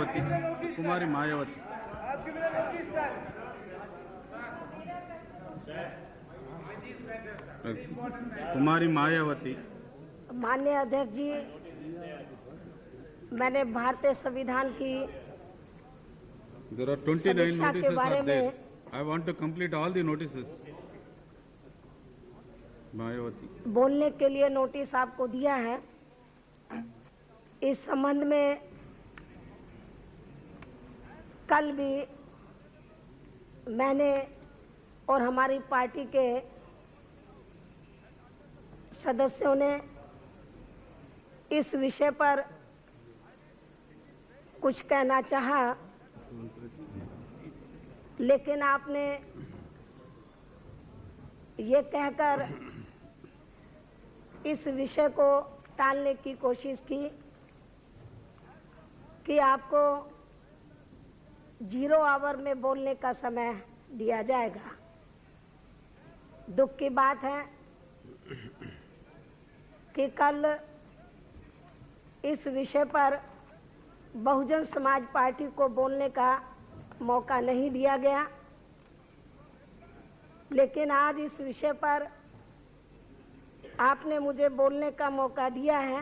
मायावती, कुमारी मायावती। कुमारी मायावती। माननीय अध्यक्ष जी, मैंने भारतीय संविधान की There are 29 समीक्षा के notices बारे are there. में I want to complete all the notices. Mayawati. बोलने के लिए नोटिस आपको दिया है। इस संबंध में कल भी मैंने और हमारी पार्टी के सदस्यों ने इस विषय पर कुछ कहना चाहा, लेकिन आपने ये कहकर इस विषय को टालने की कोशिश की कि आपको 0 आवर में बोलने का समय दिया जाएगा। दुख की बात है कि कल इस विषय पर बहुजन समाज पार्टी को बोलने का मौका नहीं दिया गया, लेकिन आज इस विषय पर आपने मुझे बोलने का मौका दिया है,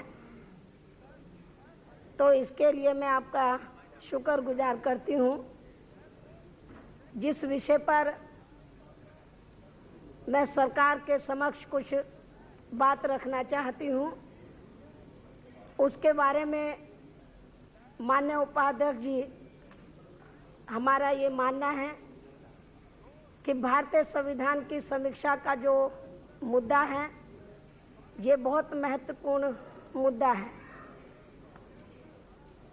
तो इसके लिए मैं आपका शुक्रगुजार करती हूँ। जिस विषय पर मैं सरकार के समक्ष कुछ बात रखना चाहती हूँ, उसके बारे में माननीय उपाध्यक्ष जी, हमारा ये मानना है कि भारतीय संविधान की समीक्षा का जो मुद्दा है, ये बहुत महत्वपूर्ण मुद्दा है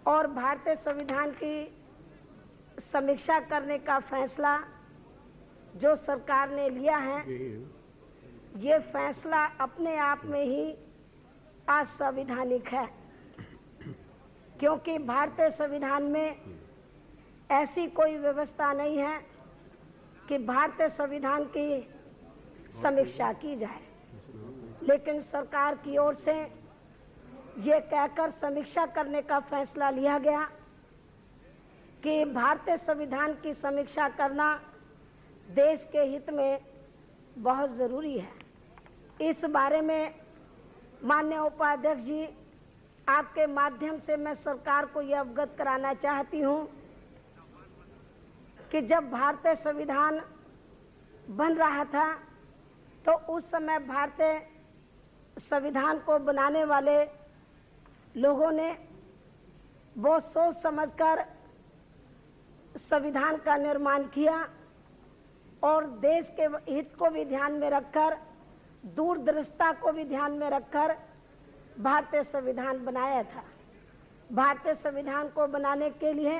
और भारतीय संविधान की समीक्षा करने का फैसला जो सरकार ने लिया है, ये फैसला अपने आप में ही असंवैधानिक है, क्योंकि भारतीय संविधान में ऐसी कोई व्यवस्था नहीं है कि भारतीय संविधान की समीक्षा की जाए। लेकिन सरकार की ओर से ये कहकर समीक्षा करने का फैसला लिया गया कि भारतीय संविधान की समीक्षा करना देश के हित में बहुत ज़रूरी है। इस बारे में माननीय उपाध्यक्ष जी, आपके माध्यम से मैं सरकार को यह अवगत कराना चाहती हूँ कि जब भारतीय संविधान बन रहा था तो उस समय भारतीय संविधान को बनाने वाले लोगों ने बहुत सोच समझकर संविधान का निर्माण किया और देश के हित को भी ध्यान में रखकर, दूरदर्शिता को भी ध्यान में रखकर भारतीय संविधान बनाया था। भारतीय संविधान को बनाने के लिए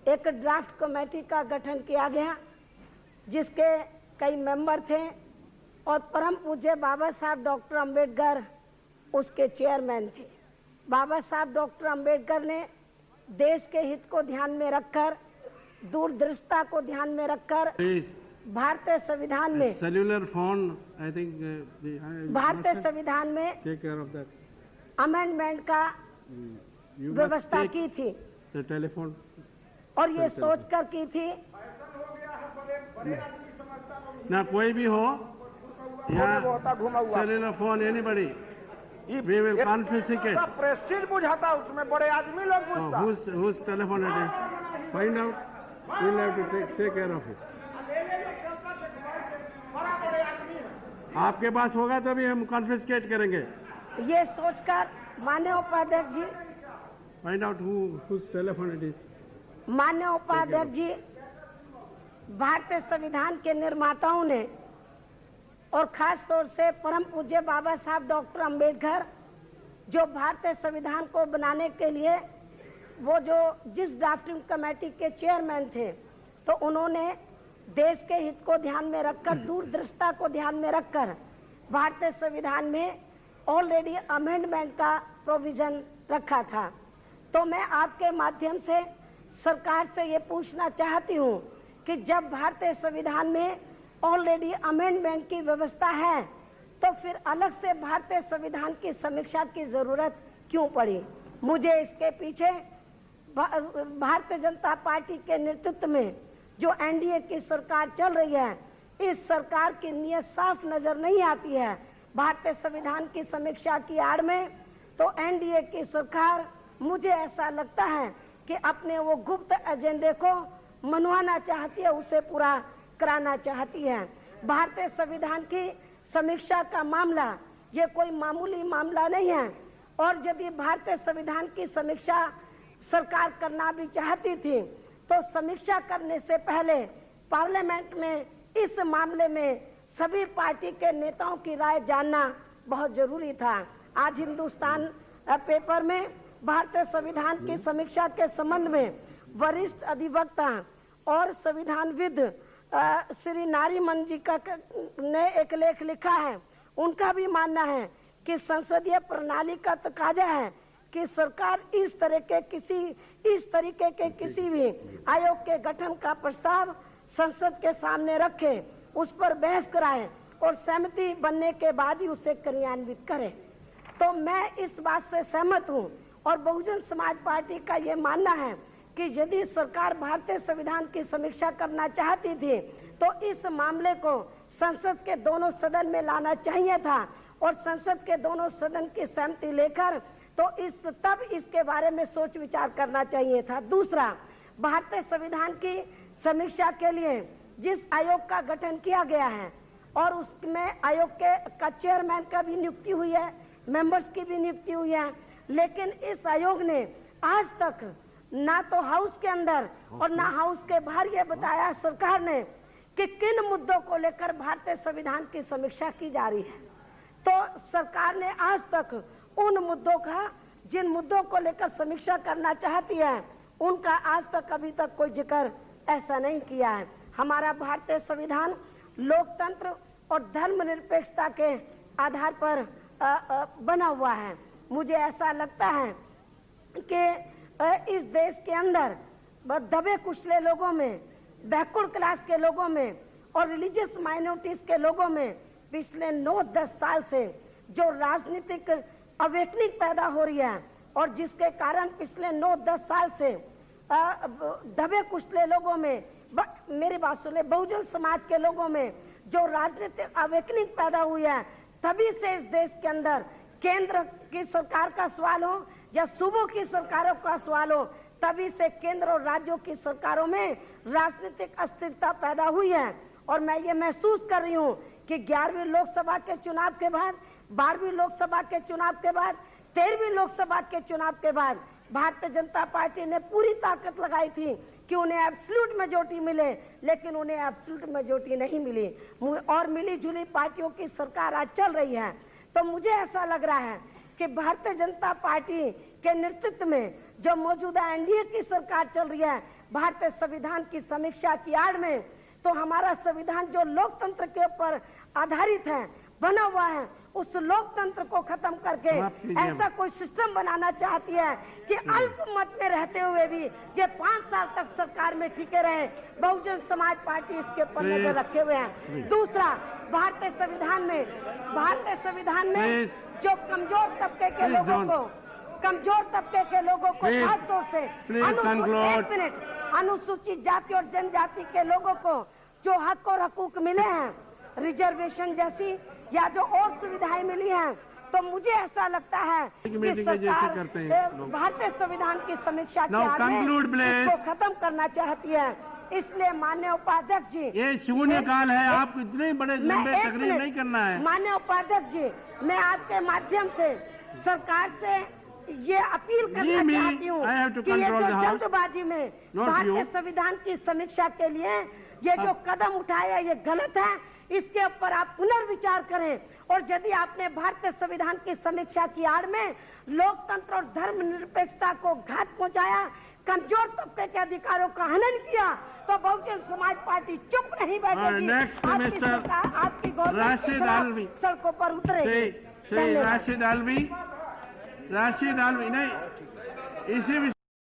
एक ड्राफ्ट कमेटी का गठन किया गया, जिसके कई मेंबर थे और परम पूज्य बाबा साहब डॉक्टर अंबेडकर उसके चेयरमैन थे। बाबा साहब डॉक्टर अंबेडकर ने देश के हित को ध्यान में रखकर, दूरदर्शिता को ध्यान में रखकर भारतीय संविधान में सेल्युलर फोन आई थिंक भारतीय संविधान में take care of that amendment का व्यवस्था की थी टेलीफोन, और ये सोचकर की थी ना कोई भी हो यहाँ cellular phone anybody we will confiscate. सब प्रेस्टीज बुझाता, उसमें बड़े आदमी लोग बुझता। Whose telephone it is? Find out. We'll have to take care of it. आपके पास होगा तभी हम कॉन्फिस्केट करेंगे। ये सोचकर माननीय उपाध्यक्ष जी, Find out whose telephone it is. माननीय उपाध्यक्ष जी, भारतीय संविधान के निर्माताओं ने और खास तौर से परम पूज्य बाबा साहब डॉक्टर अंबेडकर, जो भारतीय संविधान को बनाने के लिए वो जो जिस ड्राफ्टिंग कमेटी के चेयरमैन थे, तो उन्होंने देश के हित को ध्यान में रखकर, दूरदर्शिता को ध्यान में रखकर भारतीय संविधान में ऑलरेडी अमेंडमेंट का प्रोविजन रखा था। तो मैं आपके माध्यम से सरकार से ये पूछना चाहती हूँ कि जब भारतीय संविधान में ऑलरेडी अमेंडमेंट की व्यवस्था है, तो फिर अलग से भारतीय संविधान की समीक्षा की ज़रूरत क्यों पड़ी? मुझे इसके पीछे भारतीय जनता पार्टी के नेतृत्व में जो एनडीए की सरकार चल रही है, इस सरकार की नीयत साफ नजर नहीं आती है। भारतीय संविधान की समीक्षा की आड़ में तो एनडीए की सरकार, मुझे ऐसा लगता है कि अपने वो गुप्त एजेंडे को मनवाना चाहती है, उसे पूरा कराना चाहती है। भारतीय संविधान की समीक्षा का मामला ये कोई मामूली मामला नहीं है, और यदि भारतीय संविधान की समीक्षा सरकार करना भी चाहती थी तो समीक्षा करने से पहले पार्लियामेंट में इस मामले में सभी पार्टी के नेताओं की राय जानना बहुत जरूरी था। आज हिंदुस्तान पेपर में भारतीय संविधान की समीक्षा के संबंध में वरिष्ठ अधिवक्ता और संविधानविद श्री नारीमन जी ने एक लेख लिखा है। उनका भी मानना है कि संसदीय प्रणाली का तकाजा है कि सरकार इस तरीके के किसी भी आयोग के गठन का प्रस्ताव संसद के सामने रखे, उस पर बहस कराए और सहमति बनने के बाद ही उसे क्रियान्वित करे। तो मैं इस बात से सहमत हूं, और बहुजन समाज पार्टी का ये मानना है कि यदि सरकार भारतीय संविधान की समीक्षा करना चाहती थी तो इस मामले को संसद के दोनों सदन में लाना चाहिए था, और संसद के दोनों सदन की सहमति लेकर तो तब इसके बारे में सोच विचार करना चाहिए था। दूसरा, भारतीय संविधान की समीक्षा के लिए जिस आयोग का गठन किया गया है और उसमें आयोग का चेयरमैन का भी नियुक्ति हुई है, मेंबर्स की भी नियुक्ति हुई है, लेकिन इस आयोग ने आज तक ना तो हाउस के अंदर और ना हाउस के बाहर ये बताया सरकार ने कि किन मुद्दों को लेकर भारतीय संविधान की समीक्षा की जा रही है। तो सरकार ने आज तक उन मुद्दों का, जिन मुद्दों को लेकर समीक्षा करना चाहती है, उनका आज तक अभी तक कोई जिक्र ऐसा नहीं किया है। हमारा भारतीय संविधान लोकतंत्र और धर्मनिरपेक्षता के आधार पर बना हुआ है। मुझे ऐसा लगता है कि इस देश के अंदर दबे कुचले लोगों में, बैकवर्ड क्लास के लोगों में और रिलीजियस माइनॉरिटीज के लोगों में पिछले 9-10 साल से जो राजनीतिक अवेकनिंग पैदा हो रही है, और जिसके कारण पिछले 9-10 साल से दबे कुचले लोगों में, मेरी बात सुने, बहुजन समाज के लोगों में जो राजनीतिक अवेकनिंग पैदा हुई है, तभी से इस देश के अंदर केंद्र की सरकार का सवाल हो या सूबों की सरकारों का सवाल हो, तभी से केंद्र और राज्यों की सरकारों में राजनीतिक अस्थिरता पैदा हुई है। और मैं ये महसूस कर रही हूँ कि 11वीं लोकसभा के चुनाव के बाद, 12वीं लोकसभा के चुनाव के बाद, 13वीं लोकसभा के चुनाव के बाद भारतीय जनता पार्टी ने पूरी ताकत लगाई थी कि उन्हें एब्सोल्यूट मेजॉरिटी मिले, लेकिन उन्हें एब्सोल्यूट मेजॉरिटी नहीं मिली और मिली जुली पार्टियों की सरकार आज चल रही है। तो मुझे ऐसा लग रहा है कि भारतीय जनता पार्टी के नेतृत्व में जो मौजूदा एनडीए की सरकार चल रही है, भारतीय संविधान की समीक्षा की आड़ में, तो हमारा संविधान जो लोकतंत्र के ऊपर आधारित है, बना हुआ है, उस लोकतंत्र को खत्म करके ऐसा कोई सिस्टम बनाना चाहती है कि अल्पमत में रहते हुए भी ये 5 साल तक सरकार में टिके रहे। बहुजन समाज पार्टी इसके ऊपर नजर रखे हुए हैं। दूसरा, भारतीय संविधान में जो कमजोर तबके के लोगों को खास तौर से अनुसूचित जाति और जनजाति के लोगों को जो हक और हकूक मिले हैं, रिजर्वेशन जैसी या जो और सुविधाएं मिली हैं, तो मुझे ऐसा लगता है कि सरकार भारतीय संविधान की समीक्षा के आड़ में इसको खत्म करना चाहती है। इसलिए माननीय उपाध्यक्ष जी, ये शून्यकाल है, आप इतने बड़े लंबे तकरीर नहीं करना है। माननीय उपाध्यक्ष जी, मैं आपके माध्यम से सरकार से ये अपील करना चाहती हूँ कि ये जो जल्दबाजी में भारतीय संविधान की समीक्षा के लिए ये जो कदम उठाया, ये गलत है। इसके ऊपर आप पुनर्विचार करें, और यदि आपने भारतीय संविधान की समीक्षा की आड़ में लोकतंत्र और धर्मनिरपेक्षता को घात पहुंचाया, कमजोर तबके के अधिकारों का हनन किया, तो बहुजन समाज पार्टी चुप नहीं बैठेगी। आपकी गवर्नमेंट सड़कों पर उतरेगी। राशिद आलवी नहीं, इसी